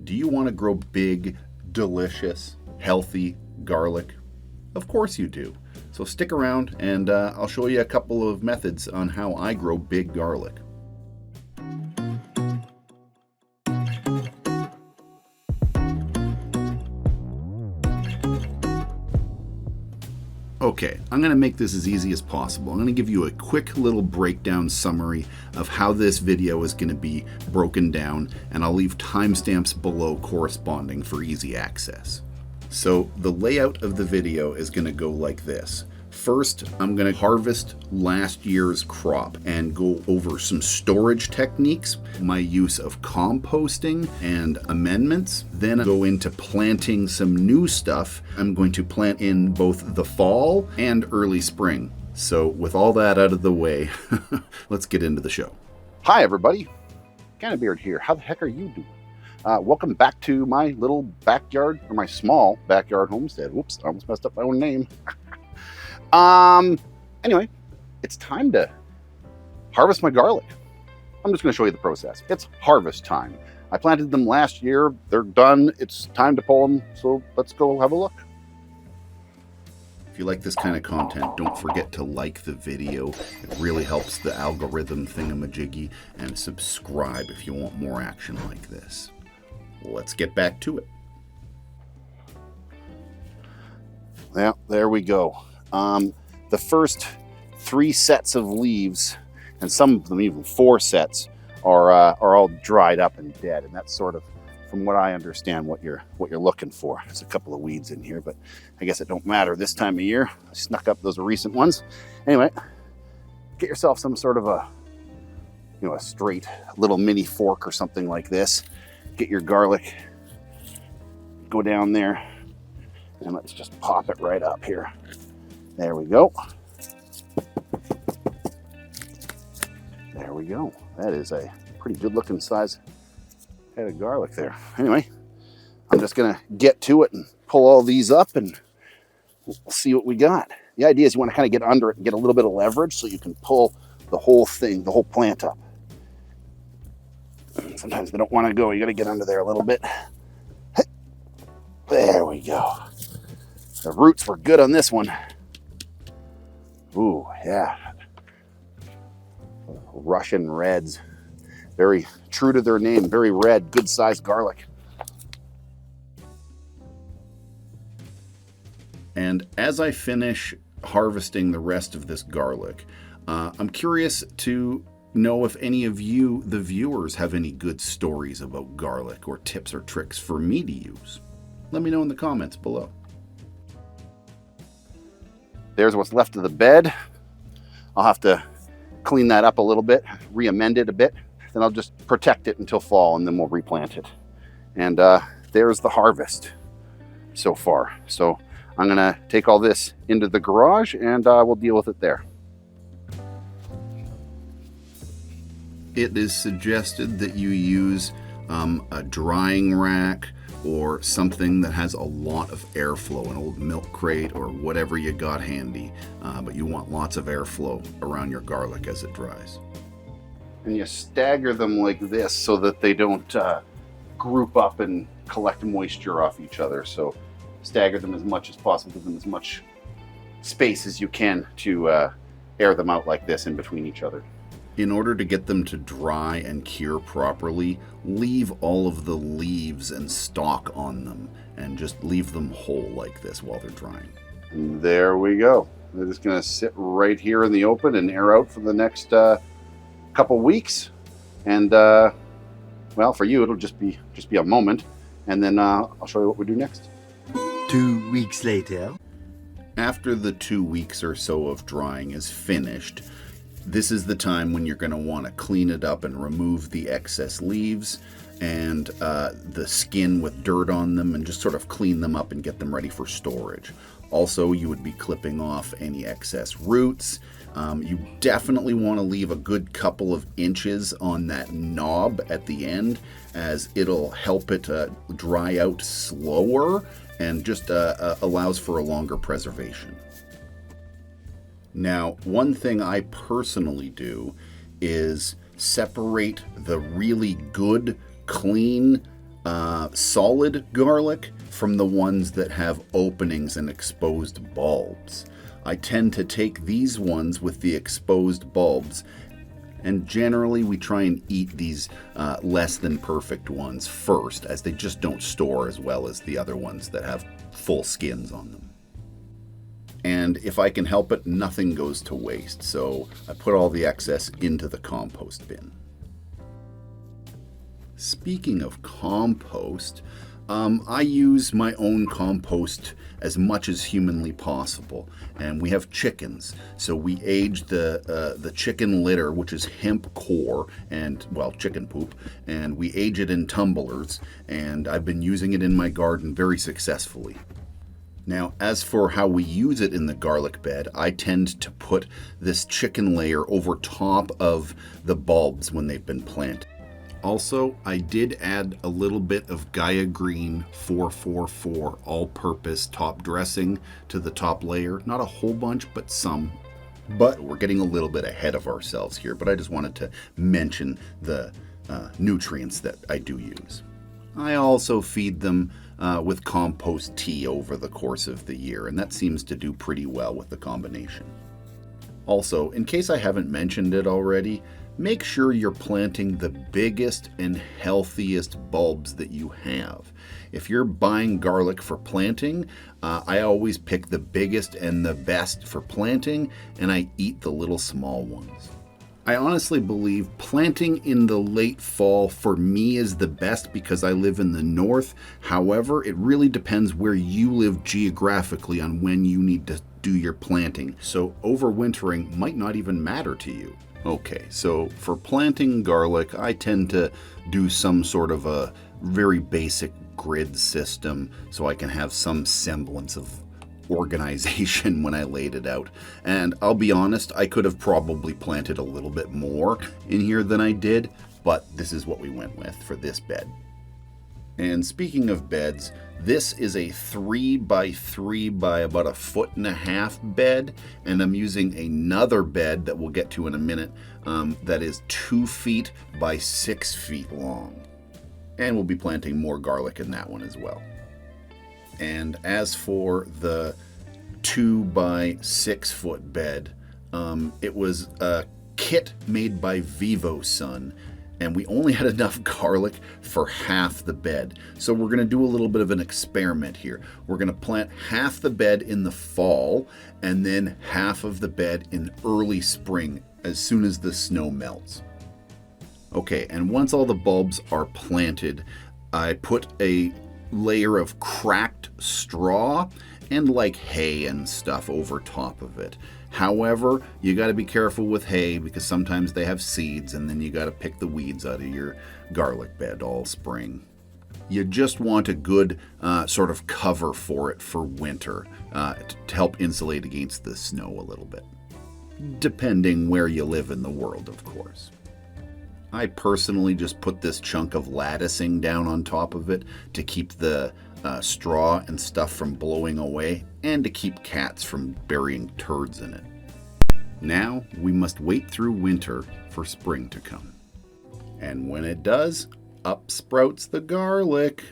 Do you want to grow big, delicious, healthy garlic? Of course you do. So stick around and I'll show you a couple of methods on how I grow big garlic. Okay, I'm going to make this as easy as possible. I'm going to give you a quick little breakdown summary of how this video is going to be broken down, and I'll leave timestamps below corresponding for easy access. So the layout of the video is going to go like this. First, I'm going to harvest last year's crop and go over some storage techniques, my use of composting and amendments. Then I go into planting some new stuff. I'm going to plant in both the fall and early spring. So with all that out of the way, let's get into the show. Hi everybody, Kind of Beard here. How the heck are you doing? Welcome back to my little backyard, or my small backyard homestead. Whoops, I almost messed up my own name. Anyway, it's time to harvest my garlic. I'm just going to show you the process. It's harvest time. I planted them last year. They're done. It's time to pull them. So let's go have a look. If you like this kind of content, don't forget to like the video. It really helps the algorithm thingamajiggy, and subscribe if you want more action like this. Let's get back to it. Yeah, there we go. The first 3 sets of leaves, and some of them even 4 sets, are all dried up and dead, and that's sort of, from what I understand, what you're looking for. There's a couple of weeds in here, but I guess it don't matter this time of year. I snuck up those recent ones. Anyway, get yourself some sort of a straight little mini fork or something like this. Get your garlic, go down there, and let's just pop it right up here. There we go. There we go. That is a pretty good looking size head of garlic there. Anyway, I'm just gonna get to it and pull all these up, and we'll see what we got. The idea is you want to kind of get under it and get a little bit of leverage so you can pull the whole thing, the whole plant up. Sometimes they don't want to go. You got to get under there a little bit. There we go. The roots were good on this one. Ooh, yeah. Russian reds. Very true to their name. Very red, good sized garlic. And as I finish harvesting the rest of this garlic, I'm curious to know if any of you, the viewers, have any good stories about garlic or tips or tricks for me to use. Let me know in the comments below. There's what's left of the bed. I'll have to clean that up a little bit, re-amend it a bit. Then I'll just protect it until fall, and then we'll replant it. And there's the harvest so far. So I'm gonna take all this into the garage, and we'll deal with it there. It is suggested that you use a drying rack or something that has a lot of airflow, an old milk crate or whatever you got handy, but you want lots of airflow around your garlic as it dries. And you stagger them like this so that they don't group up and collect moisture off each other. So stagger them as much as possible, give them as much space as you can to air them out like this in between each other. In order to get them to dry and cure properly, leave all of the leaves and stalk on them and just leave them whole like this while they're drying. And there we go. They're just going to sit right here in the open and air out for the next couple weeks. And well, for you, it'll just be a moment. And then I'll show you what we do next. 2 weeks later. After the 2 weeks or so of drying is finished, this is the time when you're going to want to clean it up and remove the excess leaves and the skin with dirt on them, and just sort of clean them up and get them ready for storage. Also, you would be clipping off any excess roots. You definitely want to leave a good couple of inches on that knob at the end, as it'll help it dry out slower and just allows for a longer preservation. Now, one thing I personally do is separate the really good, clean, solid garlic from the ones that have openings and exposed bulbs. I tend to take these ones with the exposed bulbs, and generally we try and eat these less than perfect ones first, as they just don't store as well as the other ones that have full skins on them. And if I can help it, nothing goes to waste, so I put all the excess into the compost bin. Speaking of compost, I use my own compost as much as humanly possible, and we have chickens, so we age the chicken litter, which is hemp core and, well, chicken poop, and we age it in tumblers, and I've been using it in my garden very successfully. Now, as for how we use it in the garlic bed, I tend to put this chicken layer over top of the bulbs when they've been planted. Also, I did add a little bit of Gaia Green 444 all-purpose top dressing to the top layer. Not a whole bunch, but some. But we're getting a little bit ahead of ourselves here, but I just wanted to mention the nutrients that I do use. I also feed them with compost tea over the course of the year, and that seems to do pretty well with the combination. Also, in case I haven't mentioned it already, make sure you're planting the biggest and healthiest bulbs that you have. If you're buying garlic for planting, I always pick the biggest and the best for planting, and I eat the little small ones. I honestly believe planting in the late fall for me is the best because I live in the north. However, it really depends where you live geographically on when you need to do your planting. So overwintering might not even matter to you. Okay, so for planting garlic, I tend to do some sort of a very basic grid system so I can have some semblance of organization when I laid it out. And I'll be honest, I could have probably planted a little bit more in here than I did, but this is what we went with for this bed. And speaking of beds, this is a 3x3 by about 1.5 foot bed, and I'm using another bed that we'll get to in a minute that is 2 feet by 6 feet long. And we'll be planting more garlic in that one as well. And as for the 2x6 foot bed, it was a kit made by VivoSun, and we only had enough garlic for half the bed. So we're going to do a little bit of an experiment here. We're going to plant half the bed in the fall and then half of the bed in early spring as soon as the snow melts. Okay, and once all the bulbs are planted, I put a layer of cracked straw and like hay and stuff over top of it. However, you got to be careful with hay because sometimes they have seeds, and then you got to pick the weeds out of your garlic bed all spring. You just want a good sort of cover for it for winter to help insulate against the snow a little bit, depending where you live in the world, of course. I personally just put this chunk of latticing down on top of it to keep the straw and stuff from blowing away and to keep cats from burying turds in it. Now we must wait through winter for spring to come. And when it does, up sprouts the garlic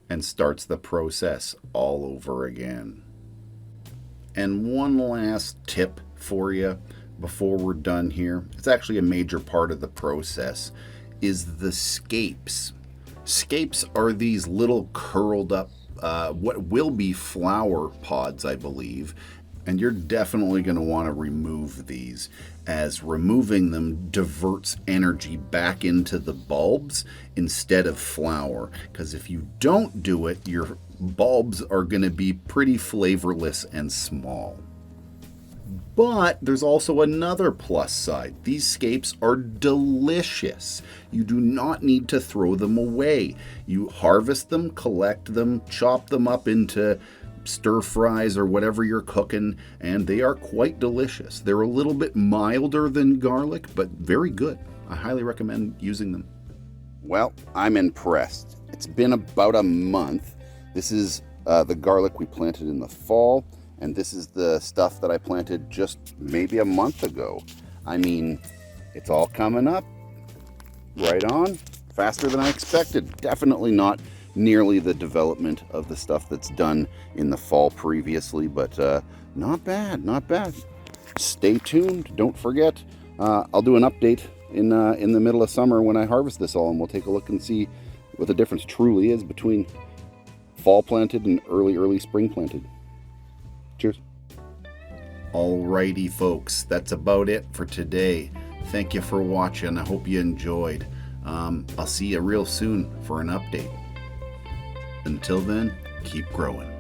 and starts the process all over again. And one last tip for you before we're done here, it's actually a major part of the process, is the scapes. Scapes are these little curled up, what will be flower pods, I believe, and you're definitely going to want to remove these, as removing them diverts energy back into the bulbs instead of flower, because if you don't do it, your bulbs are going to be pretty flavorless and small. But there's also another plus side. These scapes are delicious. You do not need to throw them away. You harvest them, collect them, chop them up into stir fries or whatever you're cooking, and they are quite delicious. They're a little bit milder than garlic, but very good. I highly recommend using them. Well, I'm impressed. It's been about a month. This is the garlic we planted in the fall. And this is the stuff that I planted just maybe a month ago. I mean, it's all coming up. Right on. Faster than I expected. Definitely not nearly the development of the stuff that's done in the fall previously, but not bad, not bad. Stay tuned. Don't forget, I'll do an update in the middle of summer when I harvest this all, and we'll take a look and see what the difference truly is between fall planted and early spring planted. Cheers. Alrighty, folks, that's about it for today. Thank you for watching. I hope you enjoyed. I'll see you real soon for an update. Until then, keep growing.